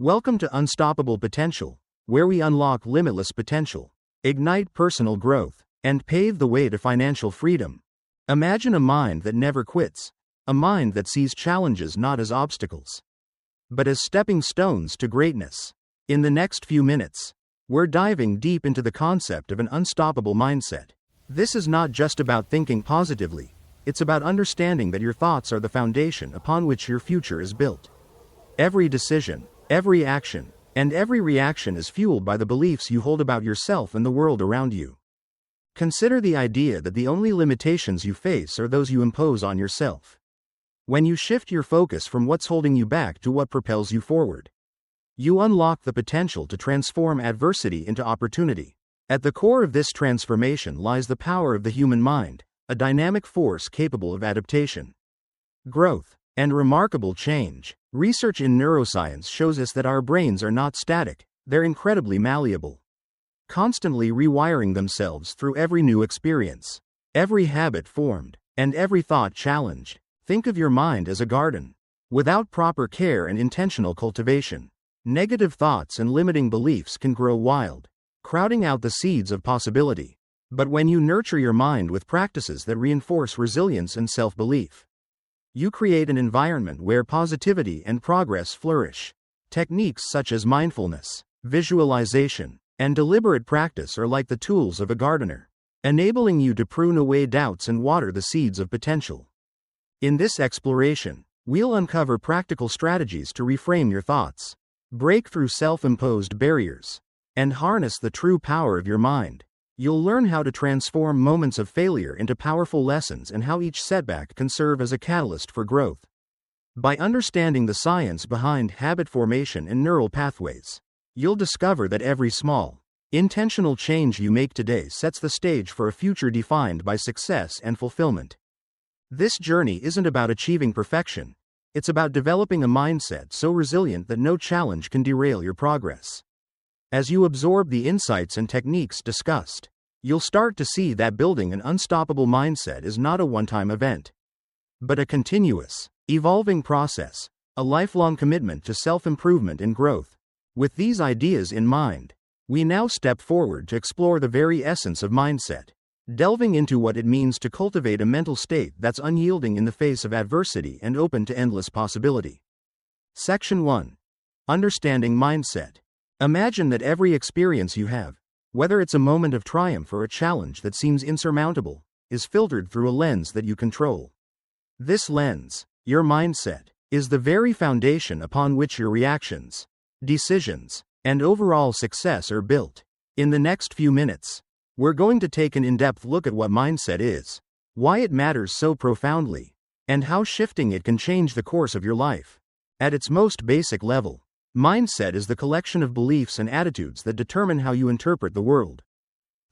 Welcome to Unstoppable Potential, where we unlock limitless potential, ignite personal growth, and pave the way to financial freedom. Imagine a mind that never quits, a mind that sees challenges not as obstacles, but as stepping stones to greatness. In the next few minutes, we're diving deep into the concept of an unstoppable mindset. This is not just about thinking positively, it's about understanding that your thoughts are the foundation upon which your future is built. Every decision, every action, and every reaction is fueled by the beliefs you hold about yourself and the world around you. Consider the idea that the only limitations you face are those you impose on yourself. When you shift your focus from what's holding you back to what propels you forward, you unlock the potential to transform adversity into opportunity. At the core of this transformation lies the power of the human mind, a dynamic force capable of adaptation, growth, and remarkable change. Research in neuroscience shows us that our brains are not static, they're incredibly malleable, constantly rewiring themselves through every new experience, every habit formed, and every thought challenged. Think of your mind as a garden. Without proper care and intentional cultivation, negative thoughts and limiting beliefs can grow wild, crowding out the seeds of possibility. But when you nurture your mind with practices that reinforce resilience and self-belief, you create an environment where positivity and progress flourish. Techniques such as mindfulness, visualization, and deliberate practice are like the tools of a gardener, enabling you to prune away doubts and water the seeds of potential. In this exploration, we'll uncover practical strategies to reframe your thoughts, break through self-imposed barriers, and harness the true power of your mind. You'll learn how to transform moments of failure into powerful lessons and how each setback can serve as a catalyst for growth. By understanding the science behind habit formation and neural pathways, you'll discover that every small, intentional change you make today sets the stage for a future defined by success and fulfillment. This journey isn't about achieving perfection, it's about developing a mindset so resilient that no challenge can derail your progress. As you absorb the insights and techniques discussed, you'll start to see that building an unstoppable mindset is not a one-time event, but a continuous, evolving process, a lifelong commitment to self-improvement and growth. With these ideas in mind, we now step forward to explore the very essence of mindset, delving into what it means to cultivate a mental state that's unyielding in the face of adversity and open to endless possibility. Section 1. Understanding mindset. Imagine that every experience you have, whether it's a moment of triumph or a challenge that seems insurmountable, is filtered through a lens that you control. This lens, your mindset, is the very foundation upon which your reactions, decisions, and overall success are built. In the next few minutes, we're going to take an in-depth look at what mindset is, why it matters so profoundly, and how shifting it can change the course of your life. At its most basic level, mindset is the collection of beliefs and attitudes that determine how you interpret the world.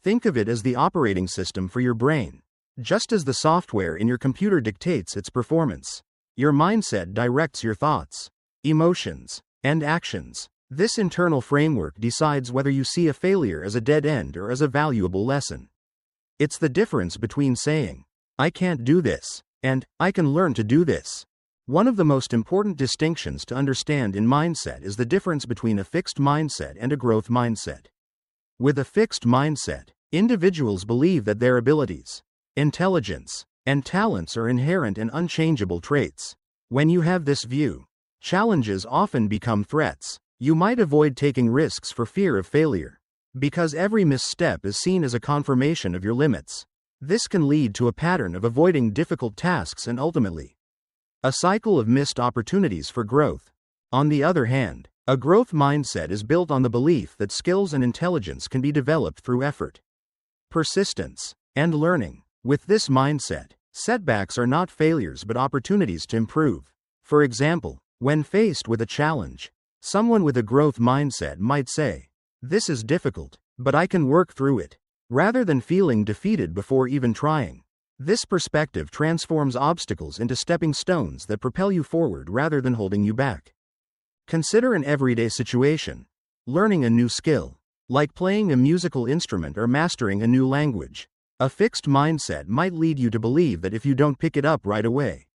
Think of it as the operating system for your brain. Just as the software in your computer dictates its performance, your mindset directs your thoughts, emotions, and actions. This internal framework decides whether you see a failure as a dead end or as a valuable lesson. It's the difference between saying, "I can't do this," and "I can learn to do this." One of the most important distinctions to understand in mindset is the difference between a fixed mindset and a growth mindset. With a fixed mindset, individuals believe that their abilities, intelligence, and talents are inherent and unchangeable traits. When you have this view, challenges often become threats. You might avoid taking risks for fear of failure, because every misstep is seen as a confirmation of your limits. This can lead to a pattern of avoiding difficult tasks and ultimately, a cycle of missed opportunities for growth. On the other hand, a growth mindset is built on the belief that skills and intelligence can be developed through effort, persistence, and learning. With this mindset, setbacks are not failures but opportunities to improve. For example, when faced with a challenge, someone with a growth mindset might say, "This is difficult, but I can work through it," rather than feeling defeated before even trying. This perspective transforms obstacles into stepping stones that propel you forward rather than holding you back. Consider an everyday situation. Learning a new skill, like playing a musical instrument or mastering a new language. A fixed mindset might lead you to believe that if you don't pick it up right away,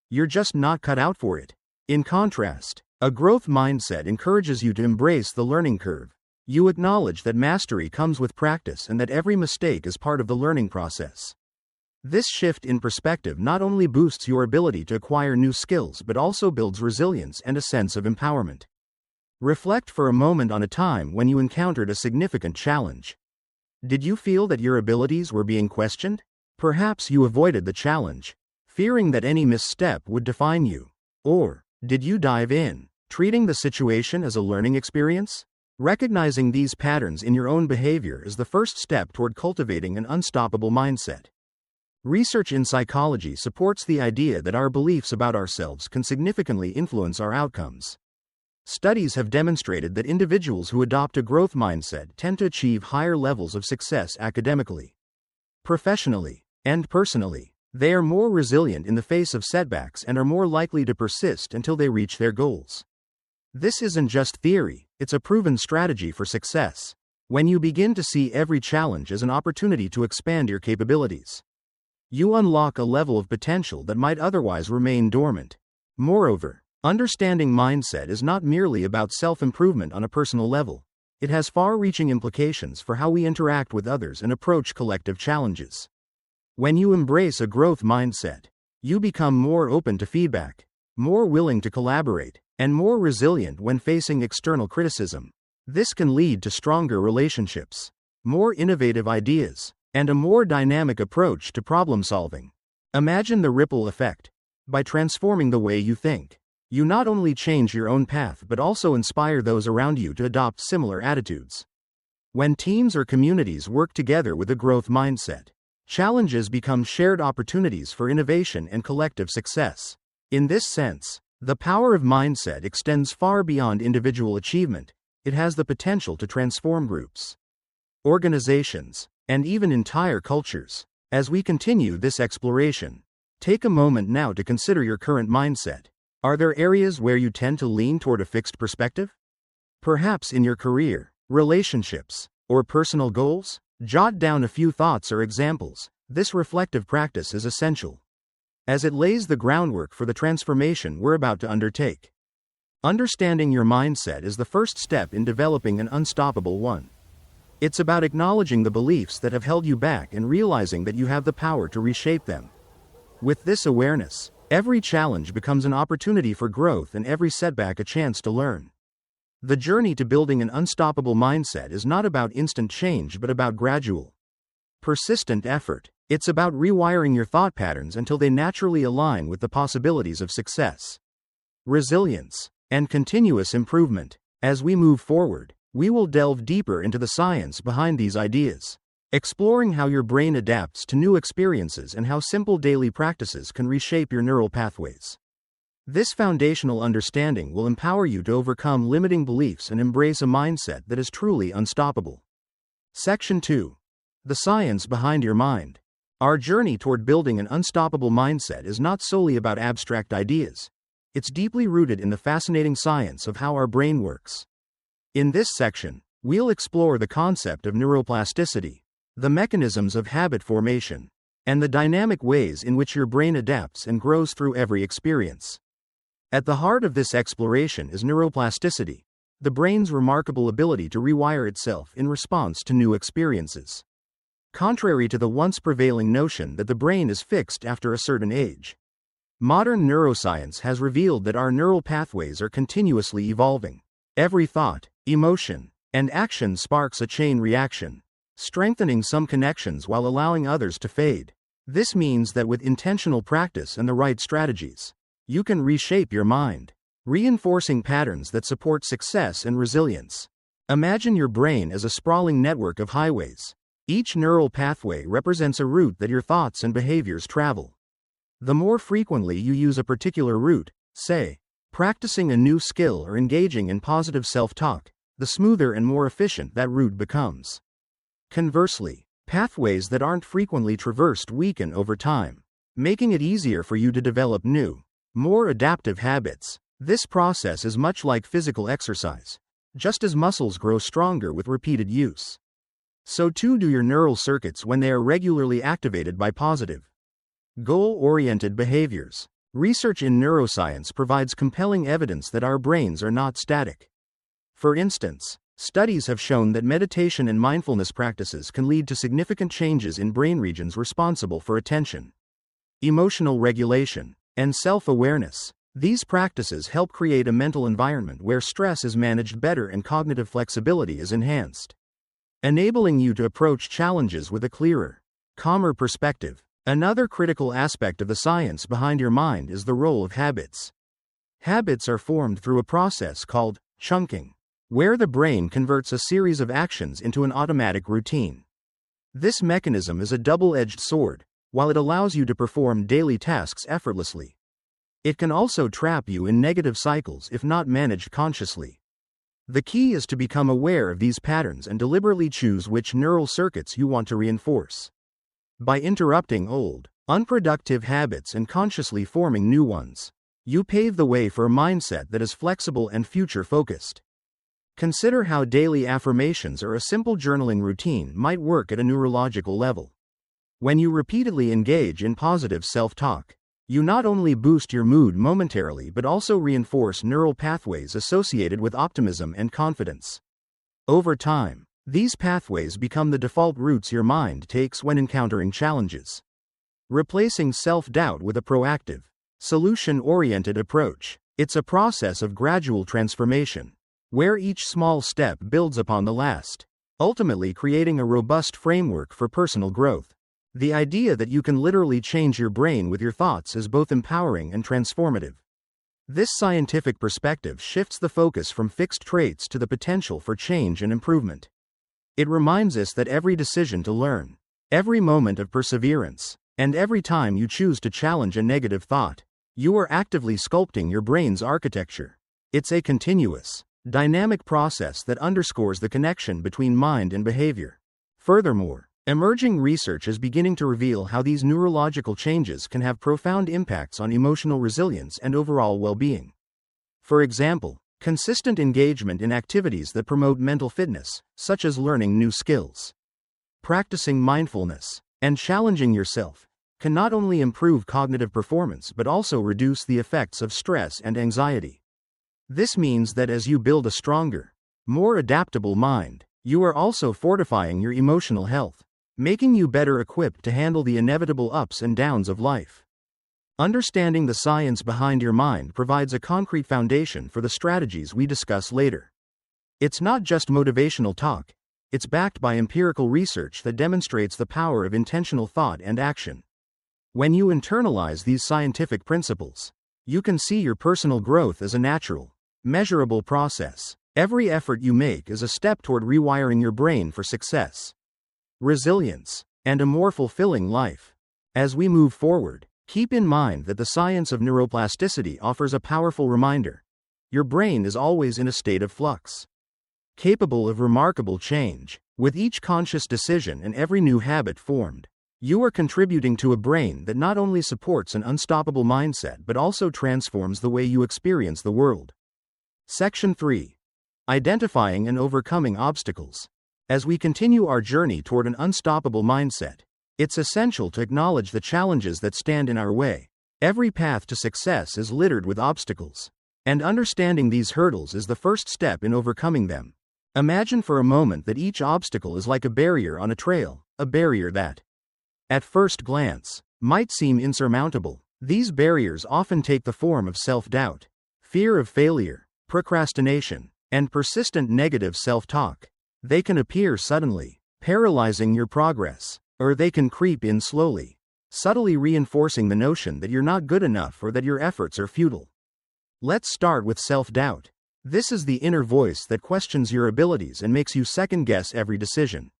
you're just not cut out for it. In contrast, A growth mindset encourages you to embrace the learning curve. You acknowledge that mastery comes with practice and that every mistake is part of the learning process. This shift in perspective not only boosts your ability to acquire new skills but also builds resilience and a sense of empowerment. Reflect for a moment on a time when you encountered a significant challenge. Did you feel that your abilities were being questioned? Perhaps you avoided the challenge, fearing that any misstep would define you. Or, did you dive in, treating the situation as a learning experience? Recognizing these patterns in your own behavior is the first step toward cultivating an unstoppable mindset. Research in psychology supports the idea that our beliefs about ourselves can significantly influence our outcomes. Studies have demonstrated that individuals who adopt a growth mindset tend to achieve higher levels of success academically, professionally, and personally. They are more resilient in the face of setbacks and are more likely to persist until they reach their goals. This isn't just theory, it's a proven strategy for success. When you begin to see every challenge as an opportunity to expand your capabilities, you unlock a level of potential that might otherwise remain dormant. Moreover, understanding mindset is not merely about self-improvement on a personal level. It has far-reaching implications for how we interact with others and approach collective challenges. When you embrace a growth mindset, you become more open to feedback, more willing to collaborate, and more resilient when facing external criticism. This can lead to stronger relationships, more innovative ideas, and a more dynamic approach to problem solving. Imagine the ripple effect. By transforming the way you think, you not only change your own path but also inspire those around you to adopt similar attitudes. When teams or communities work together with a growth mindset, challenges become shared opportunities for innovation and collective success. In this sense, the power of mindset extends far beyond individual achievement. It has the potential to transform groups, organizations, and even entire cultures. As we continue this exploration, take a moment now to consider your current mindset. Are there areas where you tend to lean toward a fixed perspective? Perhaps in your career, relationships, or personal goals? Jot down a few thoughts or examples. This reflective practice is essential, as it lays the groundwork for the transformation we're about to undertake. Understanding your mindset is the first step in developing an unstoppable one. It's about acknowledging the beliefs that have held you back and realizing that you have the power to reshape them. With this awareness, every challenge becomes an opportunity for growth and every setback a chance to learn. The journey to building an unstoppable mindset is not about instant change but about gradual, persistent effort. It's about rewiring your thought patterns until they naturally align with the possibilities of success, resilience, and continuous improvement. As we move forward, we will delve deeper into the science behind these ideas, exploring how your brain adapts to new experiences and how simple daily practices can reshape your neural pathways. This foundational understanding will empower you to overcome limiting beliefs and embrace a mindset that is truly unstoppable. Section 2. The science behind your mind. Our journey toward building an unstoppable mindset is not solely about abstract ideas. It's deeply rooted in the fascinating science of how our brain works. In this section, we'll explore the concept of neuroplasticity, the mechanisms of habit formation, and the dynamic ways in which your brain adapts and grows through every experience. At the heart of this exploration is neuroplasticity, the brain's remarkable ability to rewire itself in response to new experiences. Contrary to the once prevailing notion that the brain is fixed after a certain age, modern neuroscience has revealed that our neural pathways are continuously evolving. Every thought, emotion, and action sparks a chain reaction, strengthening some connections while allowing others to fade. This means that with intentional practice and the right strategies, you can reshape your mind, reinforcing patterns that support success and resilience. Imagine your brain as a sprawling network of highways. Each neural pathway represents a route that your thoughts and behaviors travel. The more frequently you use a particular route, say, practicing a new skill or engaging in positive self-talk, the smoother and more efficient that route becomes. Conversely, pathways that aren't frequently traversed weaken over time, making it easier for you to develop new, more adaptive habits. This process is much like physical exercise. Just as muscles grow stronger with repeated use, so too do your neural circuits when they are regularly activated by positive, goal-oriented behaviors. Research in neuroscience provides compelling evidence that our brains are not static. For instance, studies have shown that meditation and mindfulness practices can lead to significant changes in brain regions responsible for attention, emotional regulation, and self-awareness. These practices help create a mental environment where stress is managed better and cognitive flexibility is enhanced, enabling you to approach challenges with a clearer, calmer perspective. Another critical aspect of the science behind your mind is the role of habits. Habits are formed through a process called chunking, where the brain converts a series of actions into an automatic routine. This mechanism is a double-edged sword. While it allows you to perform daily tasks effortlessly, it can also trap you in negative cycles if not managed consciously. The key is to become aware of these patterns and deliberately choose which neural circuits you want to reinforce. By interrupting old, unproductive habits and consciously forming new ones, you pave the way for a mindset that is flexible and future-focused. Consider how daily affirmations or a simple journaling routine might work at a neurological level. When you repeatedly engage in positive self-talk, you not only boost your mood momentarily but also reinforce neural pathways associated with optimism and confidence. Over time, these pathways become the default routes your mind takes when encountering challenges, replacing self-doubt with a proactive, solution-oriented approach. It's a process of gradual transformation, where each small step builds upon the last, ultimately creating a robust framework for personal growth. The idea that you can literally change your brain with your thoughts is both empowering and transformative. This scientific perspective shifts the focus from fixed traits to the potential for change and improvement. It reminds us that every decision to learn, every moment of perseverance, and every time you choose to challenge a negative thought, you are actively sculpting your brain's architecture. It's a continuous, dynamic process that underscores the connection between mind and behavior. Furthermore, emerging research is beginning to reveal how these neurological changes can have profound impacts on emotional resilience and overall well-being. For example, consistent engagement in activities that promote mental fitness, such as learning new skills, practicing mindfulness, and challenging yourself, can not only improve cognitive performance but also reduce the effects of stress and anxiety. This means that as you build a stronger, more adaptable mind, you are also fortifying your emotional health, making you better equipped to handle the inevitable ups and downs of life. Understanding the science behind your mind provides a concrete foundation for the strategies we discuss later. It's not just motivational talk, it's backed by empirical research that demonstrates the power of intentional thought and action. When you internalize these scientific principles, you can see your personal growth as a natural, measurable process. Every effort you make is a step toward rewiring your brain for success, resilience, and a more fulfilling life. As we move forward, keep in mind that the science of neuroplasticity offers a powerful reminder. Your brain is always in a state of flux, capable of remarkable change. With each conscious decision and every new habit formed, you are contributing to a brain that not only supports an unstoppable mindset but also transforms the way you experience the world. Section 3. Identifying and overcoming obstacles. As we continue our journey toward an unstoppable mindset, it's essential to acknowledge the challenges that stand in our way. Every path to success is littered with obstacles, and understanding these hurdles is the first step in overcoming them. Imagine for a moment that each obstacle is like a barrier on a trail, a barrier that, at first glance, might seem insurmountable. These barriers often take the form of self-doubt, fear of failure, procrastination, and persistent negative self-talk. They can appear suddenly, paralyzing your progress, or they can creep in slowly, subtly reinforcing the notion that you're not good enough or that your efforts are futile. Let's start with self-doubt. This is the inner voice that questions your abilities and makes you second-guess every decision.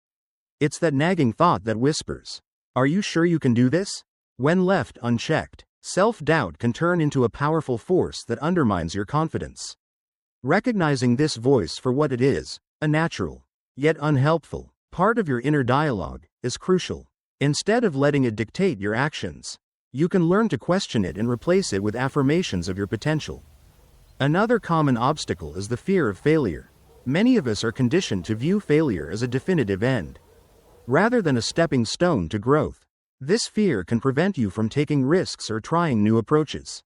It's that nagging thought that whispers, "Are you sure you can do this?" When left unchecked, self-doubt can turn into a powerful force that undermines your confidence. Recognizing this voice for what it is, a natural, yet unhelpful, part of your inner dialogue, is crucial. Instead of letting it dictate your actions, you can learn to question it and replace it with affirmations of your potential. Another common obstacle is the fear of failure. Many of us are conditioned to view failure as a definitive end, rather than a stepping stone to growth. This fear can prevent you from taking risks or trying new approaches,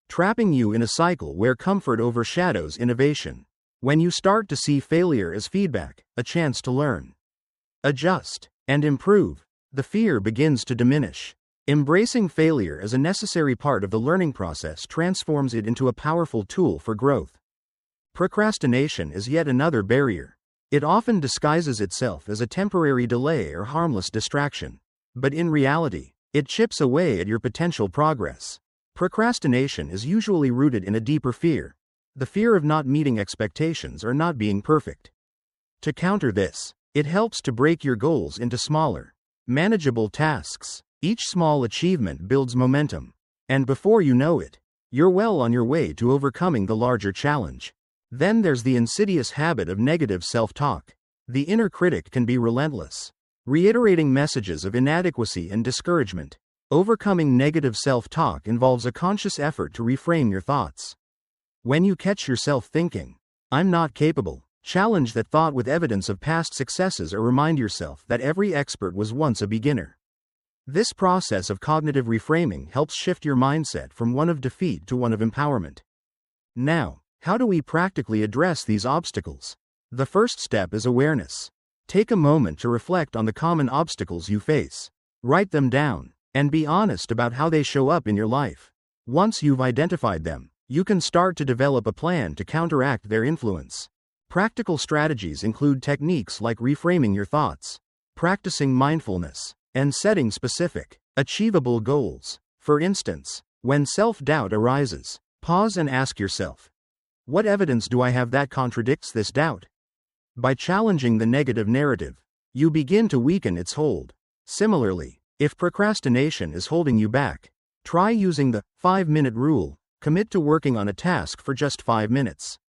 trapping you in a cycle where comfort overshadows innovation. When you start to see failure as feedback, a chance to learn, adjust, and improve, the fear begins to diminish. Embracing failure as a necessary part of the learning process transforms it into a powerful tool for growth. Procrastination is yet another barrier. It often disguises itself as a temporary delay or harmless distraction, but in reality, it chips away at your potential progress. Procrastination is usually rooted in a deeper fear, the fear of not meeting expectations or not being perfect. To counter this, it helps to break your goals into smaller, manageable tasks. Each small achievement builds momentum, and before you know it, you're well on your way to overcoming the larger challenge. Then there's the insidious habit of negative self-talk. The inner critic can be relentless, reiterating messages of inadequacy and discouragement. Overcoming negative self-talk involves a conscious effort to reframe your thoughts. When you catch yourself thinking, "I'm not capable," challenge that thought with evidence of past successes or remind yourself that every expert was once a beginner. This process of cognitive reframing helps shift your mindset from one of defeat to one of empowerment. Now, how do we practically address these obstacles? The first step is awareness. Take a moment to reflect on the common obstacles you face. Write them down, and be honest about how they show up in your life. Once you've identified them, you can start to develop a plan to counteract their influence. Practical strategies include techniques like reframing your thoughts, practicing mindfulness, and setting specific, achievable goals. For instance, when self-doubt arises, pause and ask yourself, "What evidence do I have that contradicts this doubt?" By challenging the negative narrative, you begin to weaken its hold. Similarly, if procrastination is holding you back, try using the 5-minute rule. Commit to working on a task for just 5 minutes.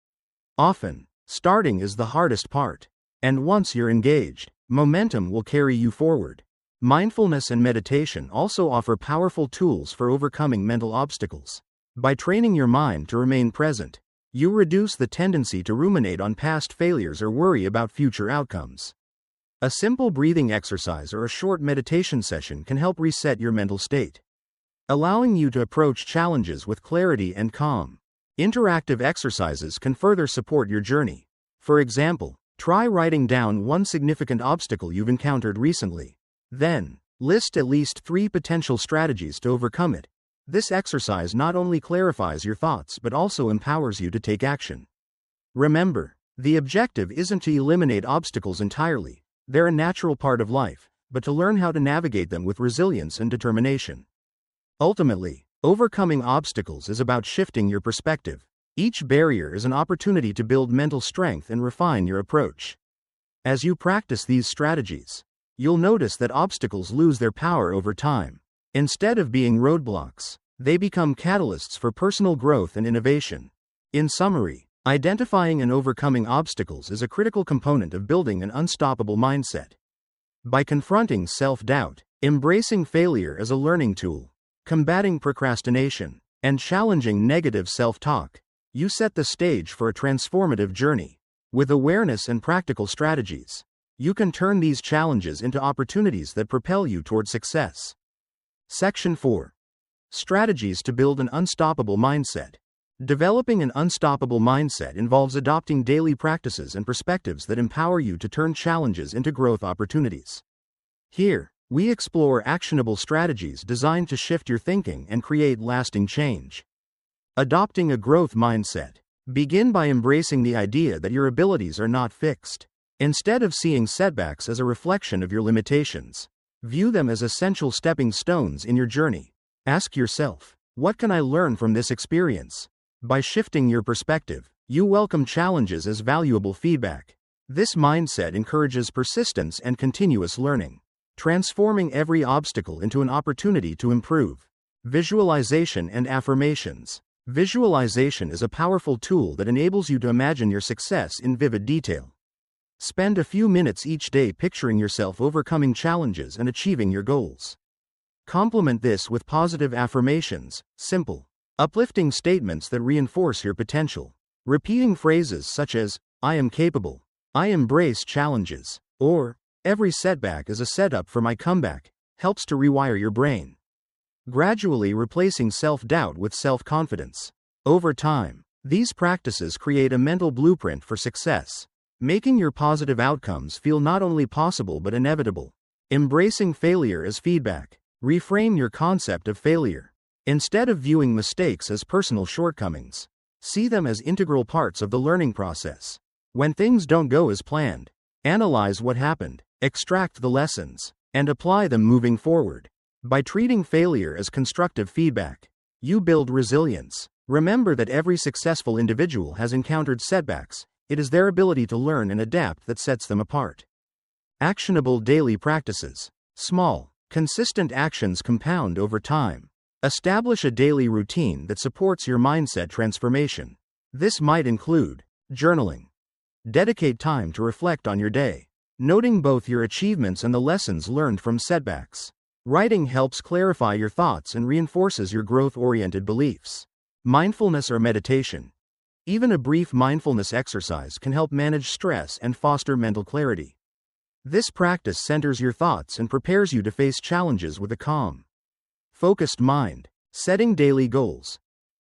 Often, starting is the hardest part, and once you're engaged, momentum will carry you forward. Mindfulness and meditation also offer powerful tools for overcoming mental obstacles. By training your mind to remain present, you reduce the tendency to ruminate on past failures or worry about future outcomes. A simple breathing exercise or a short meditation session can help reset your mental state, allowing you to approach challenges with clarity and calm. Interactive exercises can further support your journey. For example, try writing down one significant obstacle you've encountered recently. Then, list at least 3 potential strategies to overcome it. This exercise not only clarifies your thoughts but also empowers you to take action. Remember, the objective isn't to eliminate obstacles entirely. They're a natural part of life, but to learn how to navigate them with resilience and determination. Ultimately, overcoming obstacles is about shifting your perspective. Each barrier is an opportunity to build mental strength and refine your approach. As you practice these strategies, you'll notice that obstacles lose their power over time. Instead of being roadblocks, they become catalysts for personal growth and innovation. In summary, identifying and overcoming obstacles is a critical component of building an unstoppable mindset. By confronting self-doubt, embracing failure as a learning tool, combating procrastination, and challenging negative self-talk, you set the stage for a transformative journey. With awareness and practical strategies, you can turn these challenges into opportunities that propel you toward success. Section 4. Strategies to build an unstoppable mindset. Developing an unstoppable mindset involves adopting daily practices and perspectives that empower you to turn challenges into growth opportunities. Here, we explore actionable strategies designed to shift your thinking and create lasting change. Adopting a growth mindset. Begin by embracing the idea that your abilities are not fixed. Instead of seeing setbacks as a reflection of your limitations, view them as essential stepping stones in your journey. Ask yourself, what can I learn from this experience? By shifting your perspective, you welcome challenges as valuable feedback. This mindset encourages persistence and continuous learning, transforming every obstacle into an opportunity to improve. Visualization and affirmations. Visualization is a powerful tool that enables you to imagine your success in vivid detail. Spend a few minutes each day picturing yourself overcoming challenges and achieving your goals. Complement this with positive affirmations, simple, uplifting statements that reinforce your potential. Repeating phrases such as, "I am capable," "I embrace challenges," or "every setback is a setup for my comeback," helps to rewire your brain, gradually replacing self-doubt with self-confidence. Over time, these practices create a mental blueprint for success, making your positive outcomes feel not only possible but inevitable. Embracing failure as feedback. Reframe your concept of failure. Instead of viewing mistakes as personal shortcomings, see them as integral parts of the learning process. When things don't go as planned, analyze what happened, extract the lessons, and apply them moving forward. By treating failure as constructive feedback, you build resilience. Remember that every successful individual has encountered setbacks. It is their ability to learn and adapt that sets them apart. Actionable daily practices. Small, consistent actions compound over time. Establish a daily routine that supports your mindset transformation. This might include journaling. Dedicate time to reflect on your day, noting both your achievements and the lessons learned from setbacks. Writing helps clarify your thoughts and reinforces your growth-oriented beliefs. Mindfulness or meditation. Even a brief mindfulness exercise can help manage stress and foster mental clarity. This practice centers your thoughts and prepares you to face challenges with a calm, focused mind. Setting daily goals.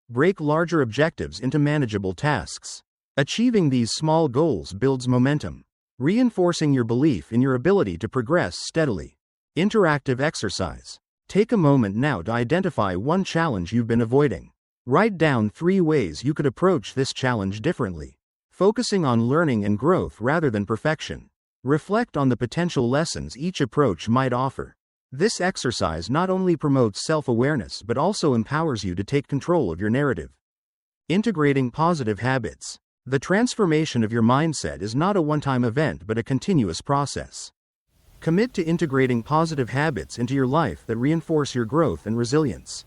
Break larger objectives into manageable tasks. Achieving these small goals builds momentum, reinforcing your belief in your ability to progress steadily. Interactive exercise. Take a moment now to identify one challenge you've been avoiding. Write down 3 ways you could approach this challenge differently, focusing on learning and growth rather than perfection. Reflect on the potential lessons each approach might offer. This exercise not only promotes self-awareness but also empowers you to take control of your narrative. Integrating positive habits. The transformation of your mindset is not a one-time event but a continuous process. Commit to integrating positive habits into your life that reinforce your growth and resilience.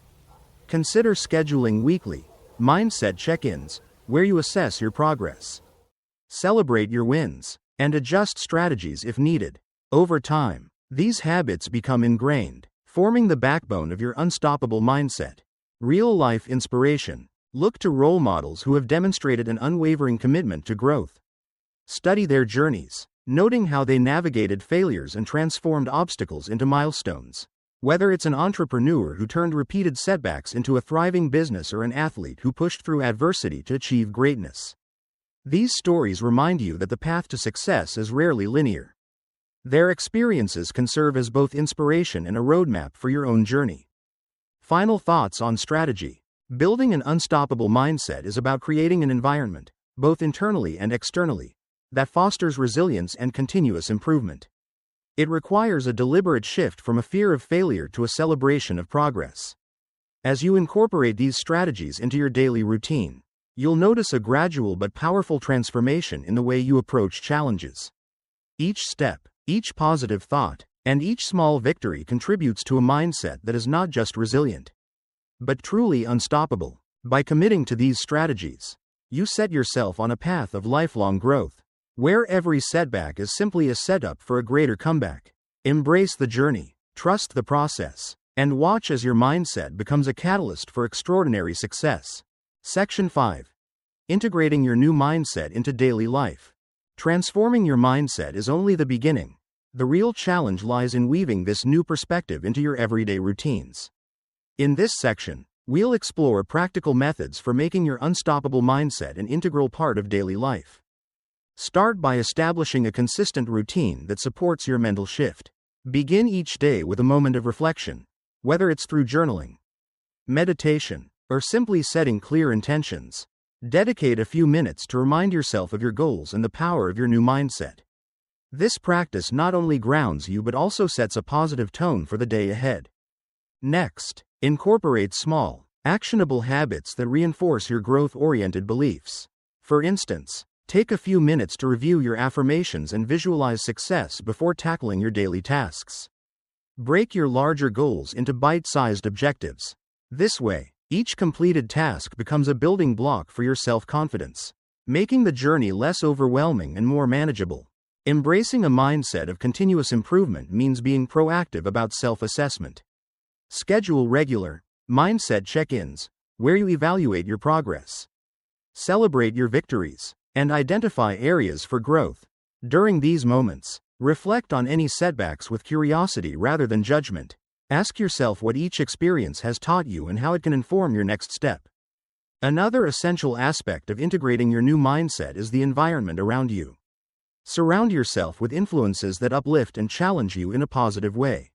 Consider scheduling weekly mindset check-ins where you assess your progress. Celebrate your wins and adjust strategies if needed. Over time, these habits become ingrained, forming the backbone of your unstoppable mindset. Real-life inspiration. Look to role models who have demonstrated an unwavering commitment to growth. Study their journeys, noting how they navigated failures and transformed obstacles into milestones. Whether it's an entrepreneur who turned repeated setbacks into a thriving business or an athlete who pushed through adversity to achieve greatness, these stories remind you that the path to success is rarely linear. Their experiences can serve as both inspiration and a roadmap for your own journey. Final thoughts on strategy. Building an unstoppable mindset is about creating an environment, both internally and externally, that fosters resilience and continuous improvement. It requires a deliberate shift from a fear of failure to a celebration of progress. As you incorporate these strategies into your daily routine, you'll notice a gradual but powerful transformation in the way you approach challenges. Each step, each positive thought, and each small victory contributes to a mindset that is not just resilient, but truly unstoppable. By committing to these strategies, you set yourself on a path of lifelong growth, where every setback is simply a setup for a greater comeback. Embrace the journey, trust the process, and watch as your mindset becomes a catalyst for extraordinary success. Section 5. Integrating your new mindset into daily life. Transforming your mindset is only the beginning. The real challenge lies in weaving this new perspective into your everyday routines. In this section, we'll explore practical methods for making your unstoppable mindset an integral part of daily life. Start by establishing a consistent routine that supports your mental shift. Begin each day with a moment of reflection, whether it's through journaling, meditation, or simply setting clear intentions. Dedicate a few minutes to remind yourself of your goals and the power of your new mindset. This practice not only grounds you but also sets a positive tone for the day ahead. Next, incorporate small, actionable habits that reinforce your growth-oriented beliefs. For instance, take a few minutes to review your affirmations and visualize success before tackling your daily tasks. Break your larger goals into bite-sized objectives. This way, each completed task becomes a building block for your self-confidence, making the journey less overwhelming and more manageable. Embracing a mindset of continuous improvement means being proactive about self-assessment. Schedule regular, mindset check-ins, where you evaluate your progress. Celebrate your victories, and identify areas for growth. During these moments, Reflect on any setbacks with curiosity rather than judgment. Ask yourself what each experience has taught you and how it can inform your next step. Another essential aspect of integrating your new mindset is the environment around you. Surround yourself with influences that uplift and challenge you in a positive way.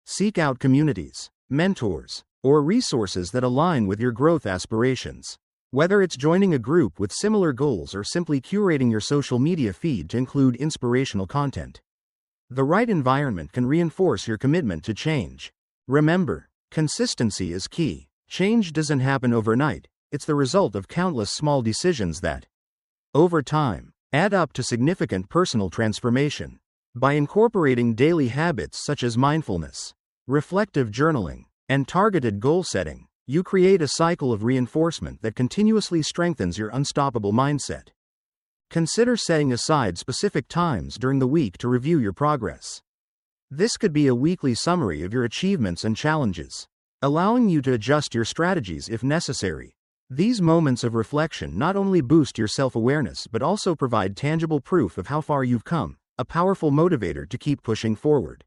Seek out communities, mentors, or resources that align with your growth aspirations. Whether it's joining a group with similar goals or simply curating your social media feed to include inspirational content, the right environment can reinforce your commitment to change. Remember, consistency is key. Change doesn't happen overnight, it's the result of countless small decisions that, over time, add up to significant personal transformation. By incorporating daily habits such as mindfulness, reflective journaling, and targeted goal setting, you create a cycle of reinforcement that continuously strengthens your unstoppable mindset. Consider setting aside specific times during the week to review your progress. This could be a weekly summary of your achievements and challenges, allowing you to adjust your strategies if necessary. These moments of reflection not only boost your self-awareness but also provide tangible proof of how far you've come, a powerful motivator to keep pushing forward.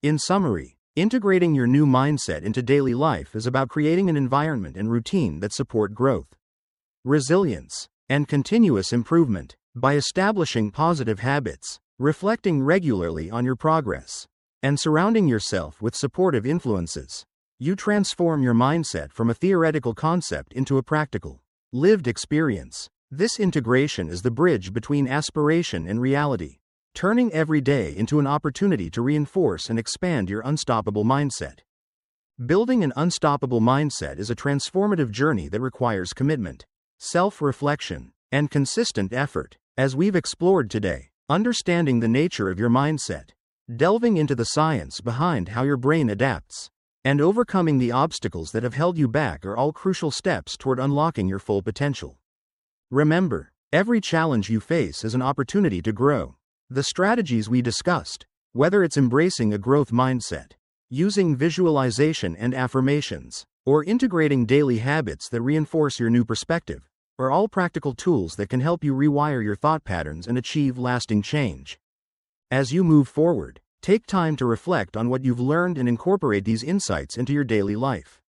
In summary, integrating your new mindset into daily life is about creating an environment and routine that support growth, resilience, and continuous improvement. By establishing positive habits, reflecting regularly on your progress, and surrounding yourself with supportive influences, you transform your mindset from a theoretical concept into a practical, lived experience. This integration is the bridge between aspiration and reality, turning every day into an opportunity to reinforce and expand your unstoppable mindset. Building an unstoppable mindset is a transformative journey that requires commitment, self-reflection, and consistent effort. As we've explored today, understanding the nature of your mindset, delving into the science behind how your brain adapts, and overcoming the obstacles that have held you back are all crucial steps toward unlocking your full potential. Remember, every challenge you face is an opportunity to grow. The strategies we discussed, whether it's embracing a growth mindset, using visualization and affirmations, or integrating daily habits that reinforce your new perspective, are all practical tools that can help you rewire your thought patterns and achieve lasting change. As you move forward, take time to reflect on what you've learned and incorporate these insights into your daily life.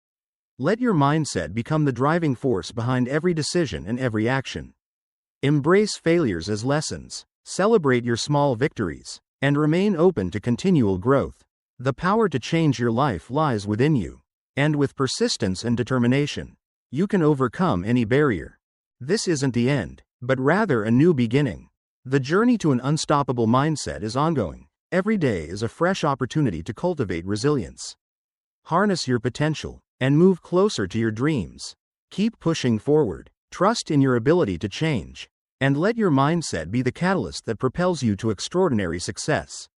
Let your mindset become the driving force behind every decision and every action. Embrace failures as lessons, celebrate your small victories, and remain open to continual growth. The power to change your life lies within you, and with persistence and determination, you can overcome any barrier. This isn't the end, but rather a new beginning. The journey to an unstoppable mindset is ongoing. Every day is a fresh opportunity to cultivate resilience, harness your potential, and move closer to your dreams. Keep pushing forward, trust in your ability to change, and let your mindset be the catalyst that propels you to extraordinary success.